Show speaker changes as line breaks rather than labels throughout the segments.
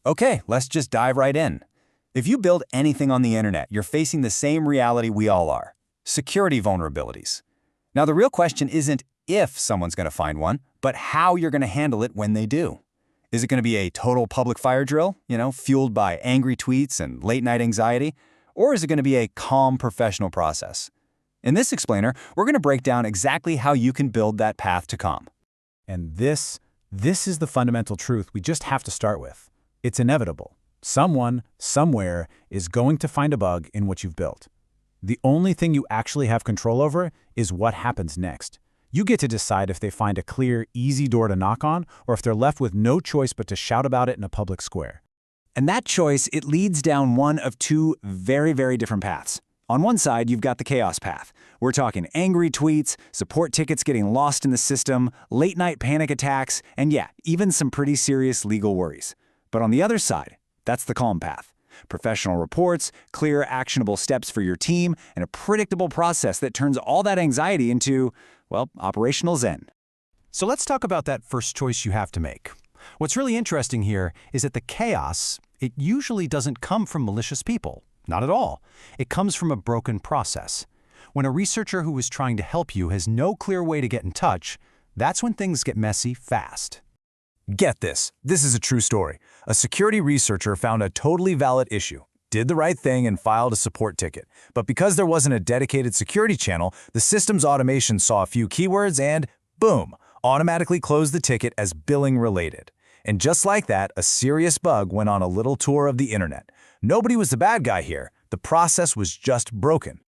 Okay, let's just dive right in. If you build anything on the internet, you're facing the same reality we all are: security vulnerabilities. Now, the real question isn't if someone's going to find one, but how you're going to handle it when they do. Is it going to be a total public fire drill, fueled by angry tweets and late-night anxiety? Or is it going to be a calm professional process? In this explainer, we're going to break down exactly how you can build that path to calm.
And this is the fundamental truth we just have to start with. It's inevitable. Someone, somewhere, is going to find a bug in what you've built. The only thing you actually have control over is what happens next. You get to decide if they find a clear, easy door to knock on, or if they're left with no choice but to shout about it in a public square.
And that choice, it leads down one of two very, very different paths. On one side, you've got the chaos path. We're talking angry tweets, support tickets getting lost in the system, late-night panic attacks, and yeah, even some pretty serious legal worries. But on the other side, that's the calm path. Professional reports, clear, actionable steps for your team, and a predictable process that turns all that anxiety into, well, operational zen.
So let's talk about that first choice you have to make. What's really interesting here is that the chaos, it usually doesn't come from malicious people. Not at all. It comes from a broken process. When a researcher who is trying to help you has no clear way to get in touch, that's when things get messy fast.
Get this. This is a true story. A security researcher found a totally valid issue, did the right thing, and filed a support ticket. But because there wasn't a dedicated security channel, the system's automation saw a few keywords and, boom, automatically closed the ticket as billing related. And just like that, a serious bug went on a little tour of the internet. Nobody was the bad guy here. The process was just broken.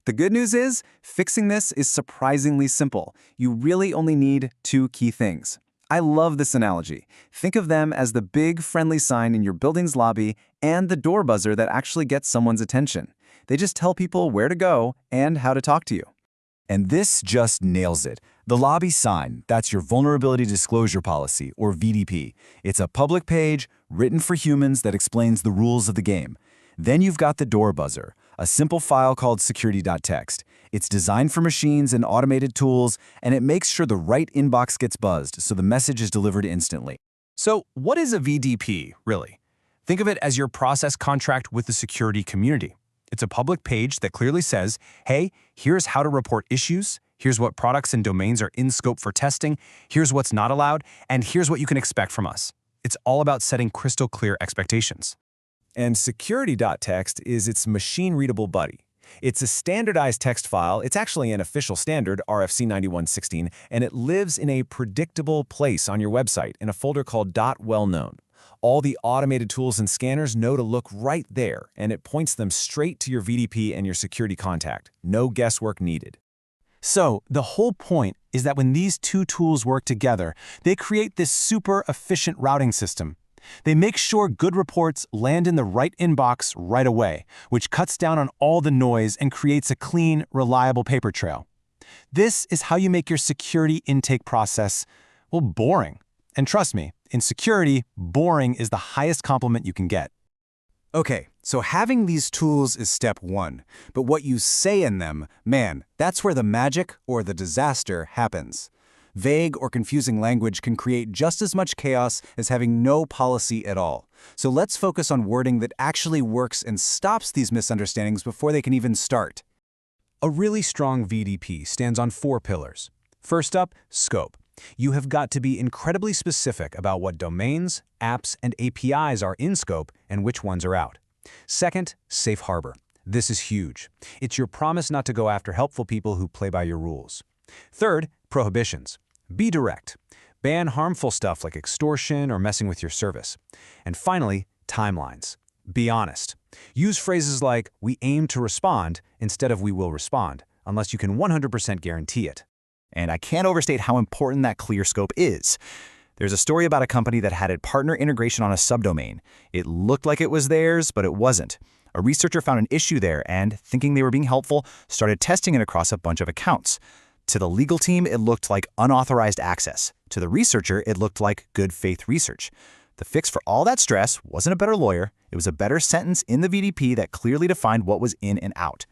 The good news is, fixing this is surprisingly simple. You really only need two key things. I love this analogy. Think of them as the big friendly sign in your building's lobby and the door buzzer that actually gets someone's attention. They just tell people where to go and how to talk to you.
And this just nails it. The lobby sign, that's your Vulnerability Disclosure Policy, or VDP. It's a public page written for humans that explains the rules of the game. Then you've got the door buzzer, a simple file called security.txt. It's designed for machines and automated tools, and it makes sure the right inbox gets buzzed so the message is delivered instantly.
So what is a VDP, really? Think of it as your process contract with the security community. It's a public page that clearly says, hey, here's how to report issues, here's what products and domains are in scope for testing, here's what's not allowed, and here's what you can expect from us. It's all about setting crystal clear expectations.
And security.txt is its machine-readable buddy. It's a standardized text file. It's actually an official standard, RFC 9116, and it lives in a predictable place on your website in a folder called .wellknown. All the automated tools and scanners know to look right there, and it points them straight to your VDP and your security contact. No guesswork needed.
So the whole point is that when these two tools work together, they create this super efficient routing system. They make sure good reports land in the right inbox right away, which cuts down on all the noise and creates a clean, reliable paper trail. This is how you make your security intake process, well, boring. And trust me, in security, boring is the highest compliment you can get.
Okay, so having these tools is step one, but what you say in them, man, that's where the magic or the disaster happens. Vague or confusing language can create just as much chaos as having no policy at all. So let's focus on wording that actually works and stops these misunderstandings before they can even start.
A really strong VDP stands on 4 pillars. First up, scope. You have got to be incredibly specific about what domains, apps, and APIs are in scope and which ones are out. Second, safe harbor. This is huge. It's your promise not to go after helpful people who play by your rules. Third, prohibitions. Be direct. Ban harmful stuff like extortion or messing with your service. And finally, timelines. Be honest. Use phrases like, we aim to respond, instead of we will respond, unless you can 100% guarantee it.
And I can't overstate how important that clear scope is. There's a story about a company that had a partner integration on a subdomain. It looked like it was theirs, but it wasn't. A researcher found an issue there and, thinking they were being helpful, started testing it across a bunch of accounts. To the legal team, it looked like unauthorized access. To the researcher, it looked like good faith research. The fix for all that stress wasn't a better lawyer, it was a better sentence in the VDP that clearly defined what was in and out.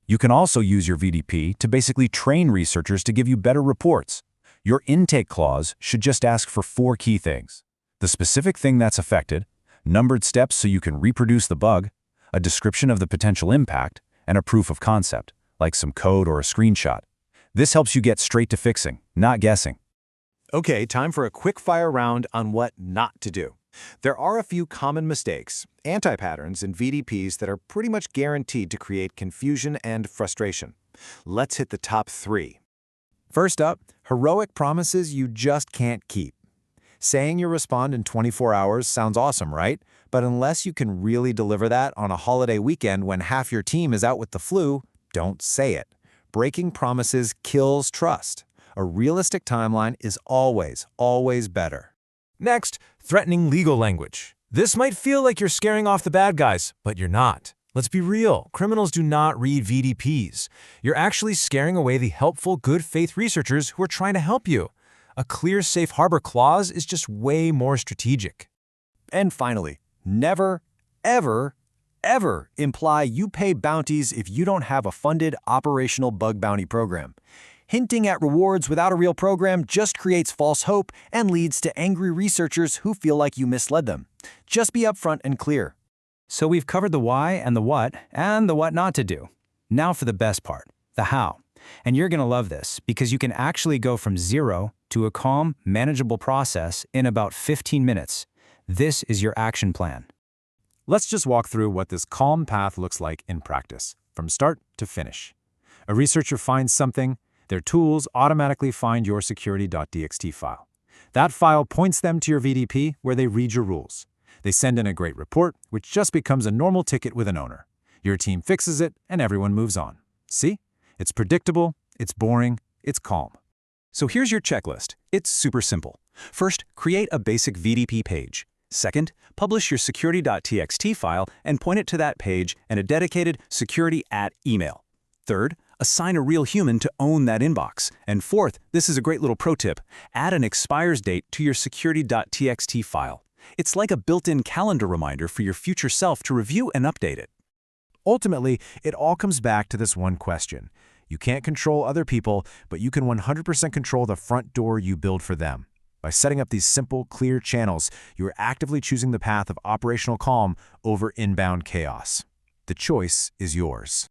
You can also use your VDP to basically train researchers to give you better reports. Your intake clause should just ask for 4 key things: the specific thing that's affected,
numbered steps so you can reproduce the bug, a description of the potential impact, and a proof of concept, like some code or a screenshot. This helps you get straight to fixing, not guessing.
Okay, time for a quick fire round on what not to do. There are a few common mistakes, anti-patterns in VDPs that are pretty much guaranteed to create confusion and frustration. Let's hit the top 3. First up, heroic promises you just can't keep. Saying you'll respond in 24 hours sounds awesome, right? But unless you can really deliver that on a holiday weekend when half your team is out with the flu, don't say it. Breaking promises kills trust. A realistic timeline is always, always better.
Next, threatening legal language. This might feel like you're scaring off the bad guys, but you're not. Let's be real, criminals do not read VDPs. You're actually scaring away the helpful, good faith researchers who are trying to help you. A clear safe harbor clause is just way more strategic.
And finally, never, ever, ever imply you pay bounties if you don't have a funded operational bug bounty program. Hinting at rewards without a real program just creates false hope and leads to angry researchers who feel like you misled them. Just be upfront and clear.
So we've covered the why and the what not to do. Now for the best part, the how. And you're going to love this because you can actually go from zero to a calm, manageable process in about 15 minutes. This is your action plan.
Let's just walk through what this calm path looks like in practice, from start to finish. A researcher finds something, their tools automatically find your security.txt file. That file points them to your VDP where they read your rules. They send in a great report, which just becomes a normal ticket with an owner. Your team fixes it, and everyone moves on. See? It's predictable, it's boring, it's calm.
So here's your checklist. It's super simple. First, create a basic VDP page. Second, publish your security.txt file and point it to that page and a dedicated security@email. Third, assign a real human to own that inbox. And fourth, this is a great little pro tip, add an expires date to your security.txt file. It's like a built-in calendar reminder for your future self to review and update it.
Ultimately, it all comes back to this one question. You can't control other people, but you can 100% control the front door you build for them. By setting up these simple, clear channels, you are actively choosing the path of operational calm over inbound chaos. The choice is yours.